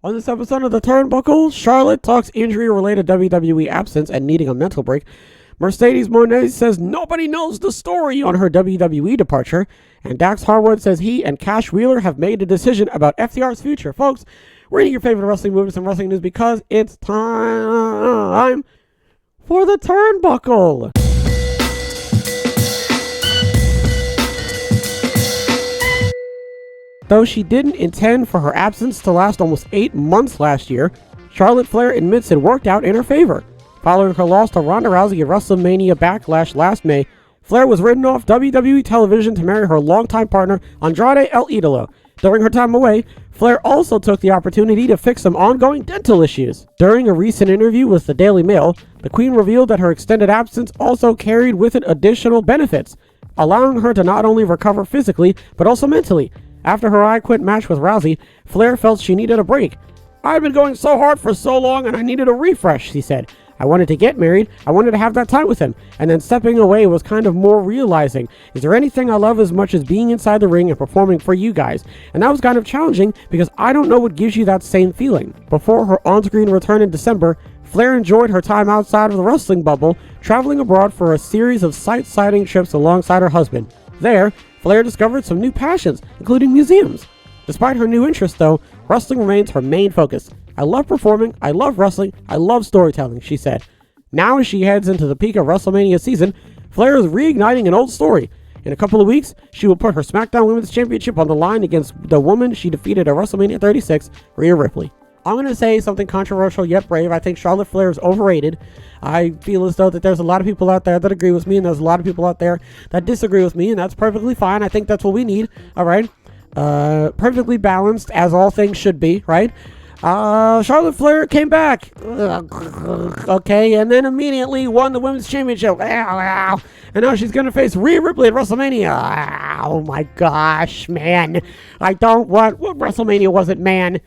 On this episode of the Turnbuckle, Charlotte talks injury-related WWE absence and needing a mental break. Mercedes Mone says nobody knows the story on her WWE departure. And Dax Harwood says he and Cash Wheeler have made a decision about FTRs Future. Folks, we're reading your favorite wrestling movies and wrestling news because it's time for the Turnbuckle. Though she didn't intend for her absence to last almost 8 months last year, Charlotte Flair admits it worked out in her favor. Following her loss to Ronda Rousey at WrestleMania Backlash last May, Flair was written off WWE television to marry her longtime partner Andrade El Idolo. During her time away, Flair also took the opportunity to fix some ongoing dental issues. During a recent interview with the Daily Mail, the Queen revealed that her extended absence also carried with it additional benefits, allowing her to not only recover physically, but also mentally. After her I Quit match with Rousey, Flair felt she needed a break. "I've been going so hard for so long and I needed a refresh," she said. "I wanted to get married, I wanted to have that time with him, and then stepping away was kind of more realizing, is there anything I love as much as being inside the ring and performing for you guys? And that was kind of challenging because I don't know what gives you that same feeling." Before her on-screen return in December, Flair enjoyed her time outside of the wrestling bubble, traveling abroad for a series of sight-sighting trips alongside her husband. There, Flair discovered some new passions, including museums. Despite her new interest, though, wrestling remains her main focus. "I love performing, I love wrestling, I love storytelling," she said. Now as she heads into the peak of WrestleMania season, Flair is reigniting an old story. In a couple of weeks, she will put her SmackDown Women's Championship on the line against the woman she defeated at WrestleMania 36, Rhea Ripley. I'm going to say something controversial yet brave. I think Charlotte Flair is overrated. I feel as though that there's a lot of people out there that agree with me, and there's a lot of people out there that disagree with me, and that's perfectly fine. I think that's what we need, all right? Perfectly balanced, as all things should be, right? Charlotte Flair came back, okay, and then immediately won the Women's Championship, and now she's going to face Rhea Ripley at WrestleMania. Oh my gosh, man. I don't want, what WrestleMania was it, man?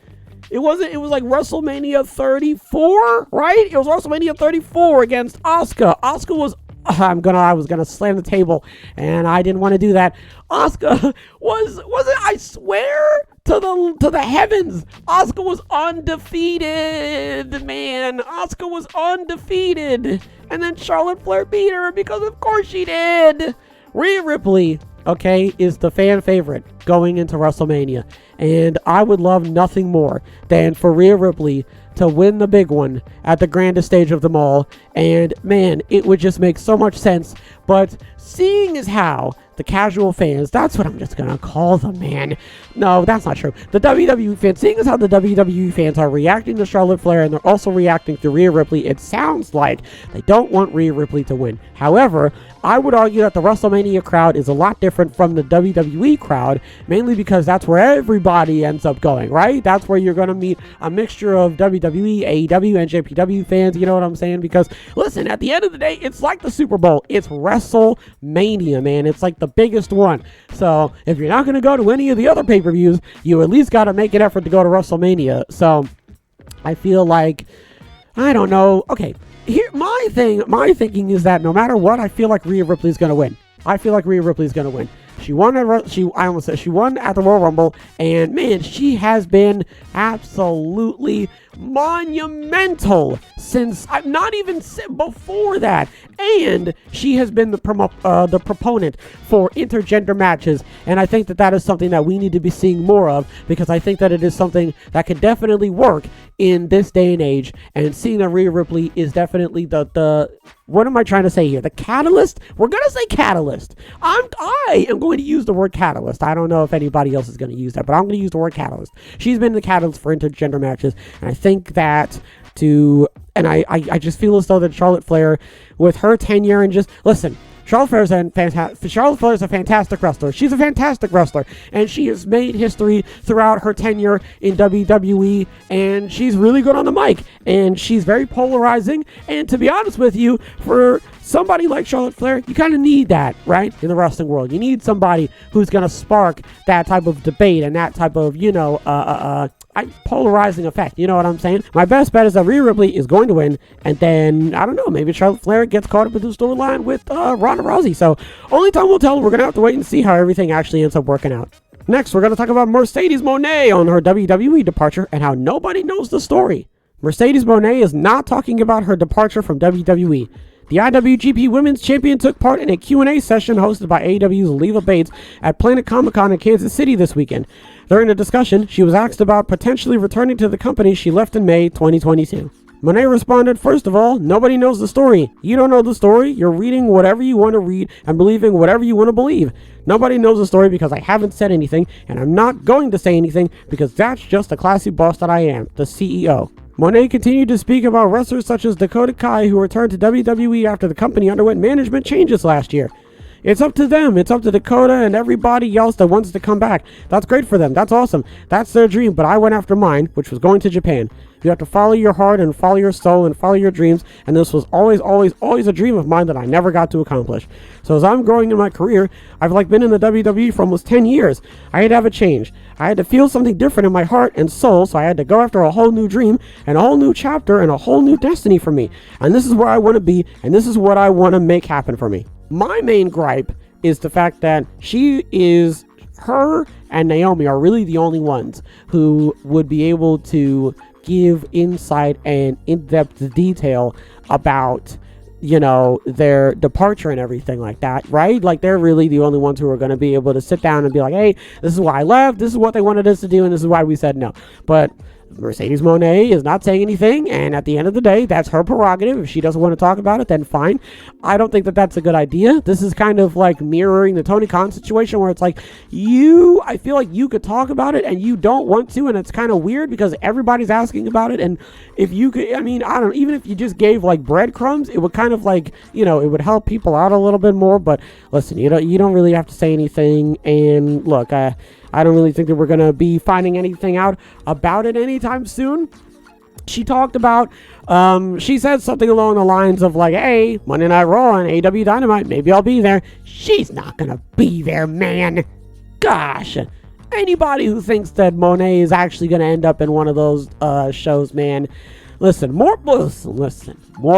It was like WrestleMania 34, right? It was WrestleMania 34 against Asuka. Asuka was, I was gonna slam the table, and I didn't want to do that. Asuka was it? I swear to the heavens, Asuka was undefeated, man. Asuka was undefeated, and then Charlotte Flair beat her because of course she did. Rhea Ripley, okay, is the fan favorite going into WrestleMania. And I would love nothing more than for Rhea Ripley to win the big one at the grandest stage of them all. And man, it would just make so much sense. But seeing as how the casual fans, that's what I'm just going to call them, man. No, that's not true. The WWE fans, seeing as how the WWE fans are reacting to Charlotte Flair and they're also reacting to Rhea Ripley, it sounds like they don't want Rhea Ripley to win. However, I would argue that the WrestleMania crowd is a lot different from the WWE crowd, mainly because that's where everybody ends up going, right? That's where you're going to meet a mixture of WWE, AEW, and JPW fans, you know what I'm saying? Because, listen, at the end of the day, it's like the Super Bowl. It's WrestleMania, man. It's like the biggest one. So, if you're not going to go to any of the other pay-per-views, you at least got to make an effort to go to WrestleMania. So, I feel like, I don't know. Okay, here, my thinking is that no matter what, I feel like Rhea Ripley's going to win. I feel like Rhea Ripley's going to win. She won at she won at the Royal Rumble, and man, she has been absolutely monumental since not even before that. And she has been the proponent for intergender matches, and I think that is something that we need to be seeing more of, because I think that it is something that could definitely work in this day and age. And seeing that Rhea Ripley is definitely the what am I trying to say here? The catalyst? We're going to say catalyst. I am going to use the word catalyst. I don't know if anybody else is going to use that, but I'm going to use the word catalyst. She's been the catalyst for intergender matches, and I think that I just feel as though that Charlotte Flair, with her tenure, and just, listen, Charlotte Flair is a fantastic wrestler. She's a fantastic wrestler, and she has made history throughout her tenure in WWE, and she's really good on the mic, and she's very polarizing, and to be honest with you, for somebody like Charlotte Flair, you kind of need that, right, in the wrestling world. You need somebody who's going to spark that type of debate and that type of, polarizing effect. You know what I'm saying? My best bet is that Rhea Ripley is going to win, and then, I don't know, maybe Charlotte Flair gets caught up in the storyline with Ronda Rousey. So, only time will tell. We're going to have to wait and see how everything actually ends up working out. Next, we're going to talk about Mercedes Mone on her WWE departure and how nobody knows the story. Mercedes Mone is not talking about her departure from WWE. The IWGP Women's Champion took part in a Q&A session hosted by AEW's Leva Bates at Planet Comic-Con in Kansas City this weekend. During the discussion, she was asked about potentially returning to the company she left in May 2022. Mone responded, "First of all, nobody knows the story. You don't know the story. You're reading whatever you want to read and believing whatever you want to believe. Nobody knows the story because I haven't said anything, and I'm not going to say anything because that's just the classy boss that I am, the CEO." Mone continued to speak about wrestlers such as Dakota Kai, who returned to WWE after the company underwent management changes last year. It's up to them. It's up to Dakota and everybody else that wants to come back. That's great for them. That's awesome. That's their dream, but I went after mine, which was going to Japan. You have to follow your heart and follow your soul and follow your dreams, and this was always a dream of mine that I never got to accomplish. So as I'm growing in my career, I've been in the WWE for almost 10 years. I had to have a change. I had to feel something different in my heart and soul, so I had to go after a whole new dream and a whole new chapter and a whole new destiny for me. And this is where I want to be, and this is what I want to make happen for me. My main gripe is the fact that her and Naomi are really the only ones who would be able to give insight and in-depth detail about, their departure and everything like that, right? They're really the only ones who are going to be able to sit down and be like, hey, this is why I left, this is what they wanted us to do, and this is why we said no. But Mercedes Mone is not saying anything, and at the end of the day, that's her prerogative. If she doesn't want to talk about it, then fine. I don't think that that's a good idea. This is kind of like mirroring the Tony Khan situation, where it's like, I feel like you could talk about it and you don't want to, and it's kind of weird because everybody's asking about it. And if you could, even if you just gave breadcrumbs, it would kind of it would help people out a little bit more. But listen, you don't really have to say anything. And look, I don't really think that we're going to be finding anything out about it anytime soon. She talked about, she said something along the lines of hey, Monday Night Raw and AEW Dynamite, maybe I'll be there. She's not going to be there, man. Gosh. Anybody who thinks that Mone is actually going to end up in one of those shows, man, listen, more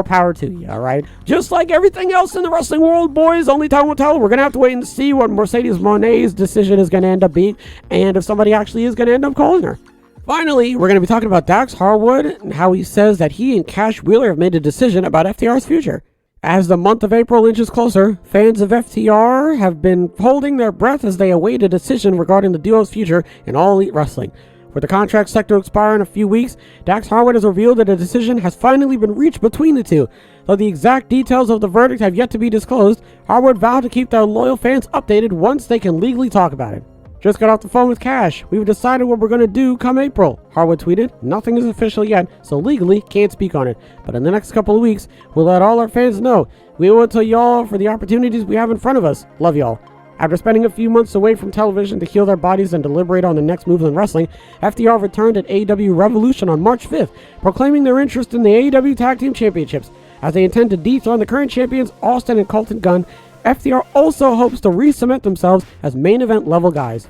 power to you, all right? Just like everything else in the wrestling world, boys, only time will tell. We're going to have to wait and see what Mercedes Mone's decision is going to end up being, and if somebody actually is going to end up calling her. Finally, we're going to be talking about Dax Harwood and how he says that he and Cash Wheeler have made a decision about FTR's future. As the month of April inches closer, fans of FTR have been holding their breath as they await a decision regarding the duo's future in All Elite Wrestling. With the contract set to expire in a few weeks, Dax Harwood has revealed that a decision has finally been reached between the two. Though the exact details of the verdict have yet to be disclosed, Harwood vowed to keep their loyal fans updated once they can legally talk about it. "Just got off the phone with Cash. We've decided what we're going to do come April," Harwood tweeted. "Nothing is official yet, so legally can't speak on it. But in the next couple of weeks, we'll let all our fans know. We will tell y'all for the opportunities we have in front of us. Love y'all." After spending a few months away from television to heal their bodies and deliberate on the next moves in wrestling, FTR returned at AEW Revolution on March 5th, proclaiming their interest in the AEW Tag Team Championships. As they intend to dethrone the current champions, Austin and Colton Gunn, FTR also hopes to re-cement themselves as main event level guys.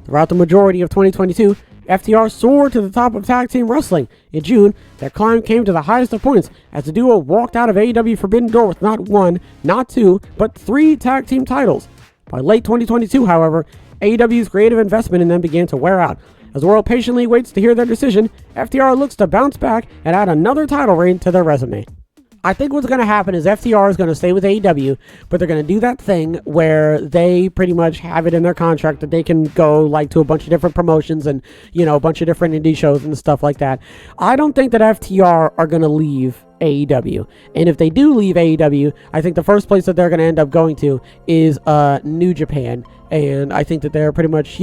Throughout the majority of 2022, FTR soared to the top of tag team wrestling. In June, their climb came to the highest of points as the duo walked out of AEW Forbidden Door with not one, not two, but 3 tag team titles. By late 2022, however, AEW's creative investment in them began to wear out. As the world patiently waits to hear their decision, FTR looks to bounce back and add another title reign to their resume. I think what's going to happen is FTR is going to stay with AEW, but they're going to do that thing where they pretty much have it in their contract that they can go to a bunch of different promotions and, a bunch of different indie shows and stuff like that. I don't think that FTR are going to leave AEW. And if they do leave AEW, I think the first place that they're going to end up going to is New Japan. And I think that they're pretty much,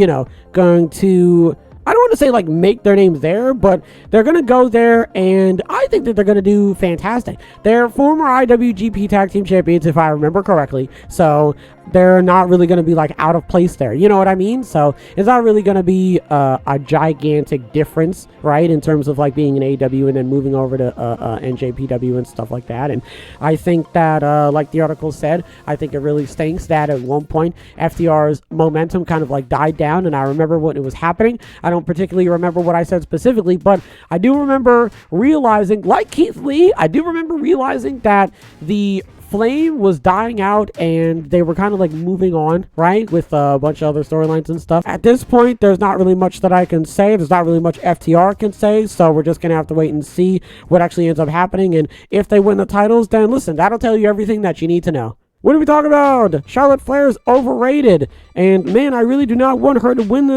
going to, I don't want to say make their names there, but they're going to go there, and I think that they're going to do fantastic. They're former IWGP Tag Team Champions, if I remember correctly, so they're not really going to be out of place there. You know what I mean? So it's not really going to be a gigantic difference, right, in terms of being in AEW and then moving over to NJPW and stuff like that. And I think that, like the article said, I think it really stinks that at one point FTR's momentum kind of died down, and I remember when it was happening. I don't particularly remember what I said specifically, but I do remember realizing, like Keith Lee, I do remember realizing that the flame was dying out and they were kind of like moving on, right, with a bunch of other storylines and stuff. At this point, there's not really much that I can say. There's not really much FTR can say, so we're just gonna have to wait and see what actually ends up happening. And if they win the titles, then listen, that'll tell you everything that you need to know. What are we talking about? Charlotte Flair is overrated. And man, I really do not want her to win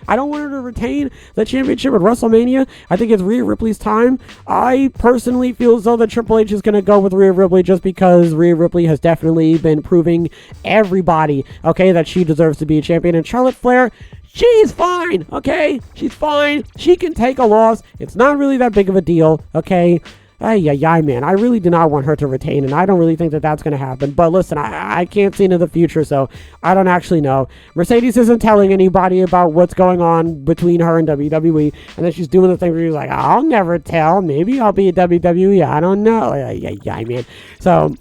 I don't want her to retain the championship at WrestleMania. I think it's Rhea Ripley's time. I personally feel as though that Triple H is going to go with Rhea Ripley just because Rhea Ripley has definitely been proving everybody, okay, that she deserves to be a champion. And Charlotte Flair, she's fine, okay? She's fine. She can take a loss. It's not really that big of a deal, okay? Man, I really do not want her to retain, and I don't really think that that's going to happen. But listen, I can't see into the future, so I don't actually know. Mercedes isn't telling anybody about what's going on between her and WWE, and then she's doing the thing where she's like, I'll never tell. Maybe I'll be at WWE. I don't know. Man. So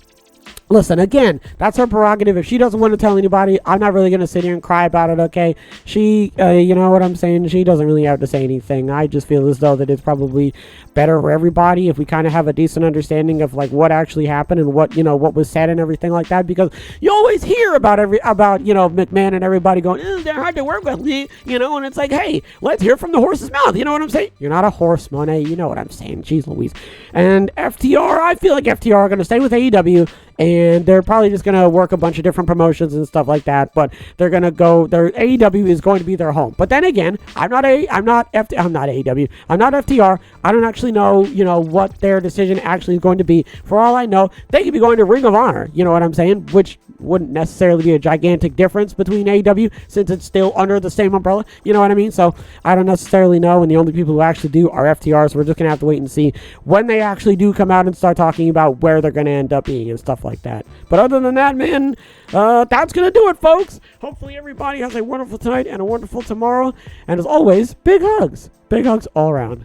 listen, again, that's her prerogative. If she doesn't want to tell anybody, I'm not really going to sit here and cry about it, okay? She, you know what I'm saying? She doesn't really have to say anything. I just feel as though that it's probably better for everybody if we kind of have a decent understanding of, like, what actually happened and what, what was said and everything like that, because you always hear about, McMahon and everybody going, they're hard to work with, and it's like, hey, let's hear from the horse's mouth. You know what I'm saying? You're not a horse, Mone. You know what I'm saying. Jeez Louise. And FTR, I feel like FTR are going to stay with AEW, and they're probably just going to work a bunch of different promotions and stuff like that, but they're going to go, their AEW is going to be their home. But then again, I'm not AEW, I'm not FTR, I don't actually know, what their decision actually is going to be. For all I know, they could be going to Ring of Honor, you know what I'm saying, which wouldn't necessarily be a gigantic difference between AEW since it's still under the same umbrella, you know what I mean? So I don't necessarily know, and the only people who actually do are FTRs. So we're just going to have to wait and see when they actually do come out and start talking about where they're going to end up being and stuff like that. But other than that, man, that's going to do it, folks. Hopefully everybody has a wonderful tonight and a wonderful tomorrow. And as always, big hugs all around.